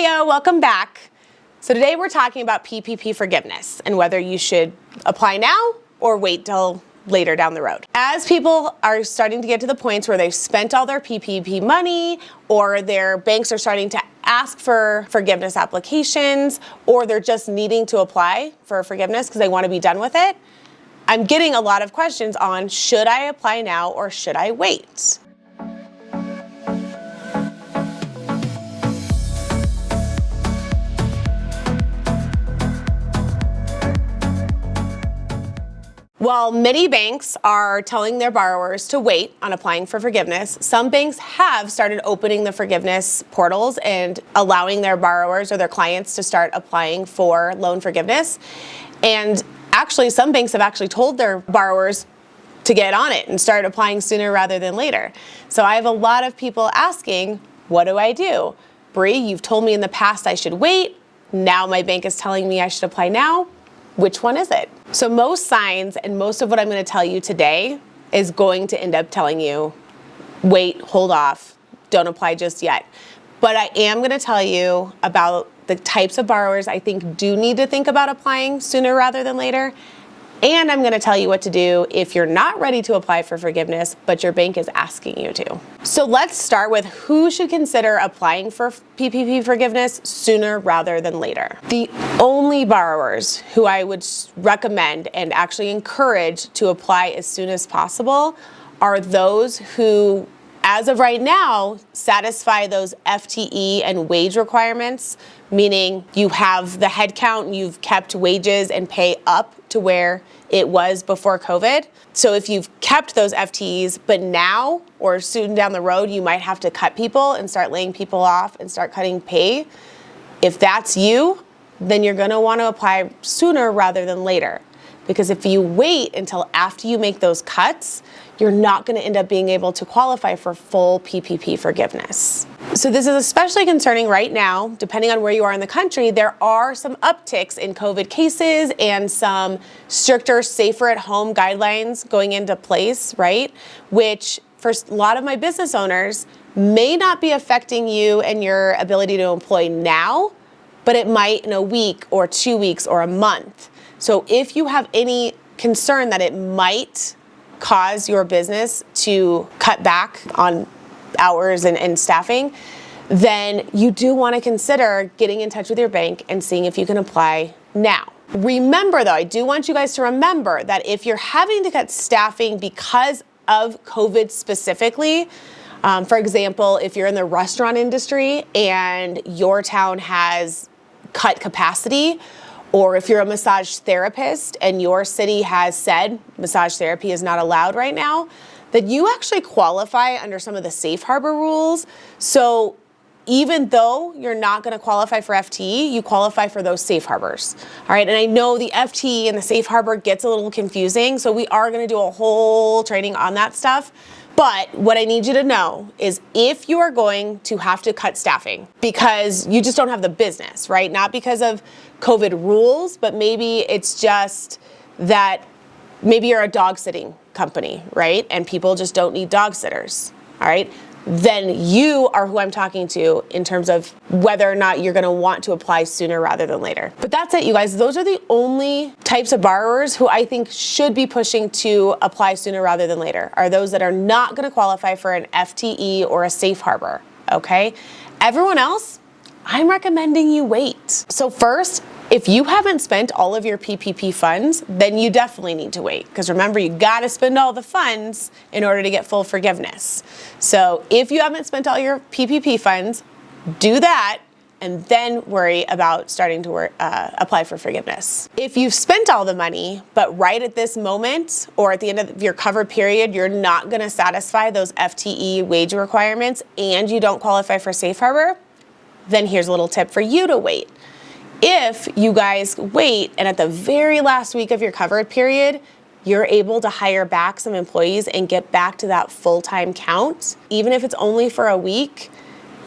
Heyo, welcome back. So today we're talking about PPP forgiveness and whether you should apply now or wait till later down the road. As people are starting to get to the points where they've spent all their PPP money, or their banks are starting to ask for forgiveness applications, or they're just needing to apply for forgiveness because they want to be done with it, I'm getting a lot of questions on, should I apply now or should I wait? While many banks are telling their borrowers to wait on applying for forgiveness, some banks have started opening the forgiveness portals and allowing their borrowers or their clients to start applying for loan forgiveness. And actually, some banks have actually told their borrowers to get on it and start applying sooner rather than later. So I have a lot of people asking, what do I do? Bree, you've told me in the past I should wait. Now my bank is telling me I should apply now. Which one is it? So most signs and most of what I'm going to tell you today is going to end up telling you, wait, hold off, don't apply just yet. But I am going to tell you about the types of borrowers I think do need to think about applying sooner rather than later. And I'm going to tell you what to do if you're not ready to apply for forgiveness, but your bank is asking you to. So let's start with who should consider applying for PPP forgiveness sooner rather than later. The only borrowers who I would recommend and actually encourage to apply as soon as possible are those who, as of right now, satisfy those FTE and wage requirements, meaning you have the head count and you've kept wages and pay up to where it was before COVID. So if you've kept those FTEs, but now or soon down the road, you might have to cut people and start laying people off and start cutting pay. If that's you, then you're gonna wanna apply sooner rather than later. Because if you wait until after you make those cuts, you're not going to end up being able to qualify for full PPP forgiveness. So this is especially concerning right now, depending on where you are in the country. There are some upticks in COVID cases and some stricter, safer at home guidelines going into place, right? Which for a lot of my business owners may not be affecting you and your ability to employ now, but it might in a week or 2 weeks or a month. So if you have any concern that it might cause your business to cut back on hours and staffing, then you do want to consider getting in touch with your bank and seeing if you can apply now. Remember though, I do want you guys to remember that if you're having to cut staffing because of COVID specifically, for example, if you're in the restaurant industry and your town has cut capacity, or if you're a massage therapist and your city has said massage therapy is not allowed right now, then you actually qualify under some of the safe harbor rules. So even though you're not going to qualify for FTE, you qualify for those safe harbors. All right. And I know the FTE and the safe harbor gets a little confusing. So we are going to do a whole training on that stuff. But what I need you to know is if you are going to have to cut staffing because you just don't have the business, right? Not because of COVID rules, but maybe it's just that maybe you're a dog sitting company, right? And people just don't need dog sitters, all right? Then you are who I'm talking to in terms of whether or not you're going to want to apply sooner rather than later. But that's it, you guys. Those are the only types of borrowers who I think should be pushing to apply sooner rather than later, are those that are not going to qualify for an FTE or a safe harbor, okay? Everyone else, I'm recommending you wait. So first, if you haven't spent all of your PPP funds, then you definitely need to wait. Because remember, you got to spend all the funds in order to get full forgiveness. So if you haven't spent all your PPP funds, do that and then worry about starting to apply for forgiveness. If you've spent all the money, but right at this moment or at the end of your covered period, you're not going to satisfy those FTE wage requirements and you don't qualify for safe harbor, then here's a little tip for you to wait. If you guys wait and at the very last week of your covered period, you're able to hire back some employees and get back to that full-time count, even if it's only for a week,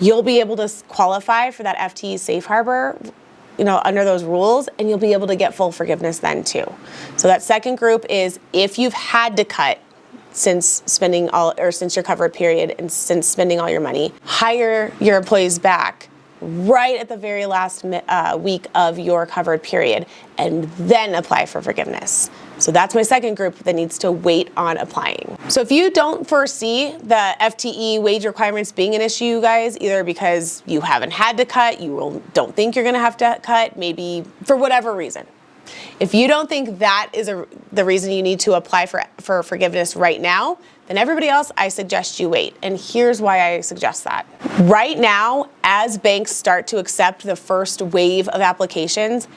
you'll be able to qualify for that FTE safe harbor, under those rules, and you'll be able to get full forgiveness then too. So that second group is if you've had to cut since your covered period and since spending all your money, hire your employees back right at the very last week of your covered period, and then apply for forgiveness. So that's my second group that needs to wait on applying. So if you don't foresee the FTE wage requirements being an issue, you guys, either because you haven't had to cut, you don't think you're gonna have to cut, maybe for whatever reason. If you don't think that is the reason you need to apply for forgiveness right now, then everybody else, I suggest you wait. And here's why I suggest that. Right now, as banks start to accept the first wave of applications,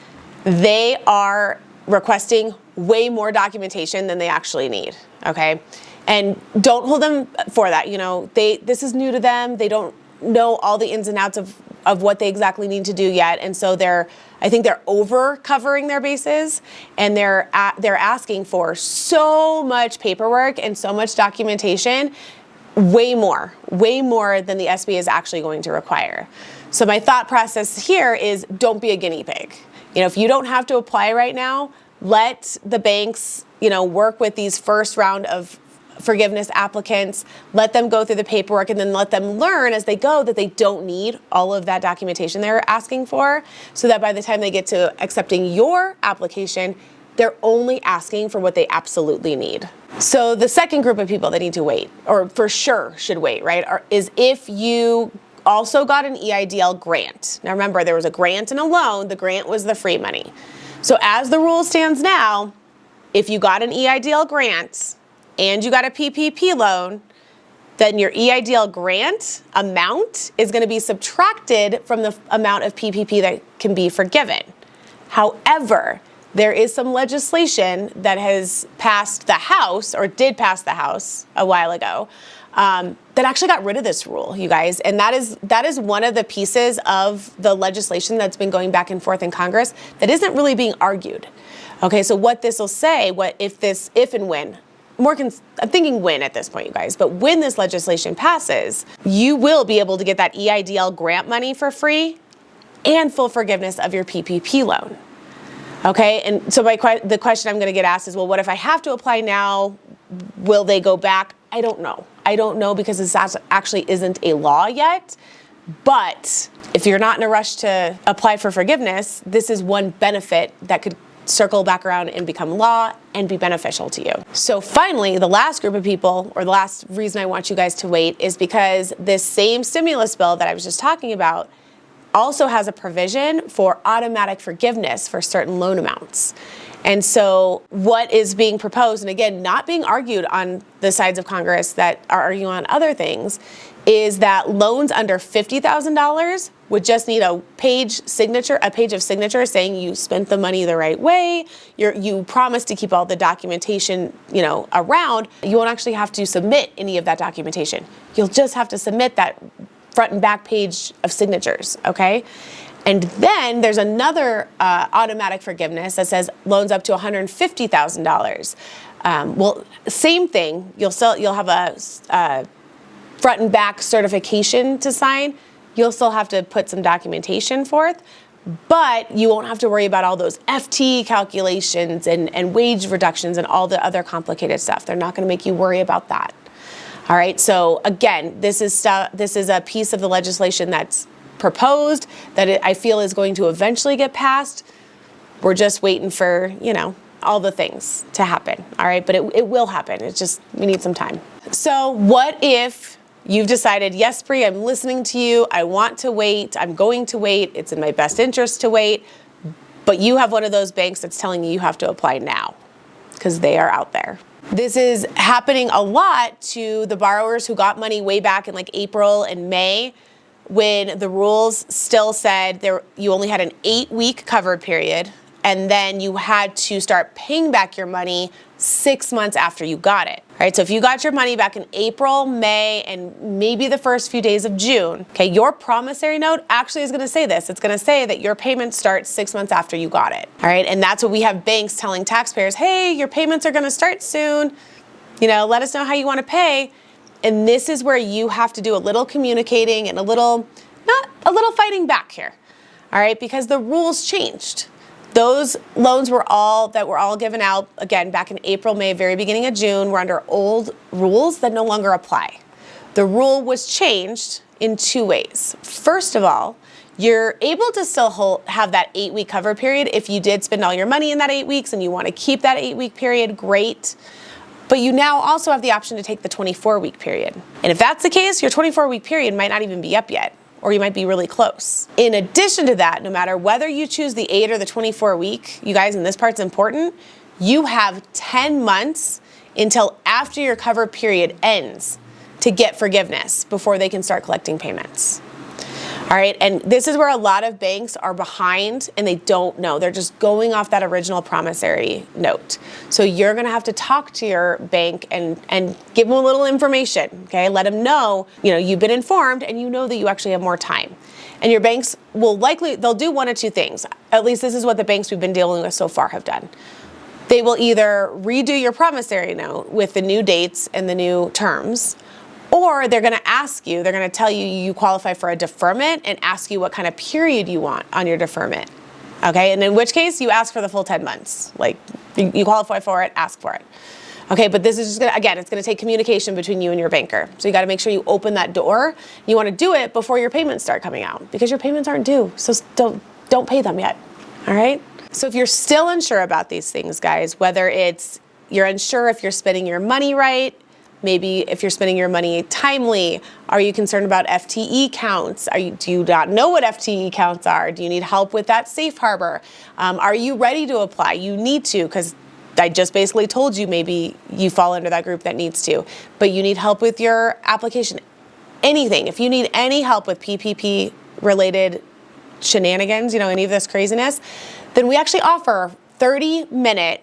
they are requesting way more documentation than they actually need, okay? And don't hold them for that. You know, this is new to them. They don't know all the ins and outs of what they exactly need to do yet. And so I think they're over covering their bases, and they're asking for so much paperwork and so much documentation, way more than the SBA is actually going to require. So my thought process here is don't be a guinea pig. You know, if you don't have to apply right now, let the banks, you know, work with these first round of forgiveness applicants, let them go through the paperwork, and then let them learn as they go that they don't need all of that documentation they're asking for, so that by the time they get to accepting your application, they're only asking for what they absolutely need. So the second group of people that need to wait, or for sure should wait, right, is if you also got an EIDL grant. Now remember, there was a grant and a loan. The grant was the free money. So as the rule stands now, if you got an EIDL grant and you got a PPP loan, then your EIDL grant amount is going to be subtracted from the amount of PPP that can be forgiven. However, there is some legislation that has passed the House, or did pass the House a while ago, that actually got rid of this rule, you guys. And that is one of the pieces of the legislation that's been going back and forth in Congress that isn't really being argued. Okay, so what this will say, if and when, I'm thinking when at this point, you guys, but when this legislation passes, you will be able to get that EIDL grant money for free and full forgiveness of your PPP loan. Okay, and so the question I'm going to get asked is, well, what if I have to apply now? Will they go back? I don't know. I don't know, because this actually isn't a law yet. But if you're not in a rush to apply for forgiveness, this is one benefit that could circle back around and become law and be beneficial to you. So finally, the last group of people, or the last reason I want you guys to wait, is because this same stimulus bill that I was just talking about also has a provision for automatic forgiveness for certain loan amounts. And so what is being proposed, and again, not being argued on the sides of Congress that are arguing on other things, is that loans under $50,000 would just need a page of signature saying you spent the money the right way, you promised to keep all the documentation, around. You won't actually have to submit any of that documentation. You'll just have to submit that front and back page of signatures, okay? And then there's another automatic forgiveness that says loans up to $150,000. Well, same thing. You'll have a front and back certification to sign. You'll still have to put some documentation forth, but you won't have to worry about all those FT calculations and wage reductions and all the other complicated stuff. They're not going to make you worry about that. All right. So again, this is a piece of the legislation that's proposed that I feel is going to eventually get passed. We're just waiting for, all the things to happen. All right. But it will happen. It's just, we need some time. So what if you've decided, yes, Bree, I'm listening to you. I want to wait. I'm going to wait. It's in my best interest to wait. But you have one of those banks that's telling you have to apply now because they are out there. This is happening a lot to the borrowers who got money way back in like April and May, when the rules still said you only had an 8-week covered period, and then you had to start paying back your money 6 months after you got it. All right, so if you got your money back in April, May, and maybe the first few days of June, okay, your promissory note actually is going to say this. It's going to say that your payment starts 6 months after you got it. All right, and that's what we have banks telling taxpayers, hey, your payments are going to start soon. Let us know how you want to pay. And this is where you have to do a little communicating and not a little fighting back here. All right, because the rules changed. Those loans were all given out, again, back in April, May, very beginning of June, were under old rules that no longer apply. The rule was changed in 2 ways. First of all, You're able to still have that 8-week cover period. If you did spend all your money in that 8 weeks and you want to keep that 8-week period, great. But you now also have the option to take the 24-week period. And if that's the case, your 24-week period might not even be up yet, or you might be really close. In addition to that, no matter whether you choose the 8 or the 24-week, you guys, and this part's important, you have 10 months until after your cover period ends to get forgiveness before they can start collecting payments. All right, and this is where a lot of banks are behind and they don't know. They're just going off that original promissory note. So you're gonna have to talk to your bank and give them a little information, okay? Let them know, you've been informed and you know that you actually have more time. And your banks will they'll do one of two things. At least this is what the banks we've been dealing with so far have done. They will either redo your promissory note with the new dates and the new terms, or they're going to ask you, they're going to tell you you qualify for a deferment and ask you what kind of period you want on your deferment. Okay, and in which case you ask for the full 10 months. Like you qualify for it, ask for it. Okay, but this is just gonna, again, it's gonna take communication between you and your banker. So you gotta make sure you open that door. You wanna do it before your payments start coming out because your payments aren't due. So don't pay them yet, all right? So if you're still unsure about these things, guys, whether it's you're unsure if you're spending your money right, maybe if you're spending your money timely, are you concerned about FTE counts? Do you not know what FTE counts are? Do you need help with that safe harbor? Are you ready to apply? You need to, because I just basically told you maybe you fall under that group that needs to, but you need help with your application. Anything, if you need any help with PPP related shenanigans, any of this craziness, then we actually offer 30-minute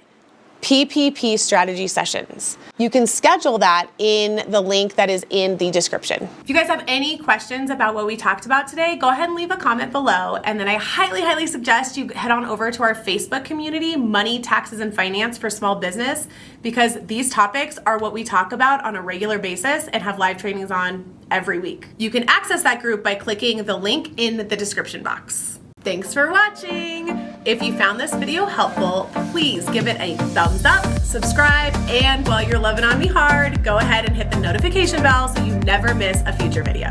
PPP strategy sessions. You can schedule that in the link that is in the description. If you guys have any questions about what we talked about today, go ahead and leave a comment below. And then I highly, highly suggest you head on over to our Facebook community, Money, Taxes, and Finance for Small Business, because these topics are what we talk about on a regular basis and have live trainings on every week. You can access that group by clicking the link in the description box. Thanks for watching. If you found this video helpful, please give it a thumbs up, subscribe, and while you're loving on me hard, go ahead and hit the notification bell so you never miss a future video.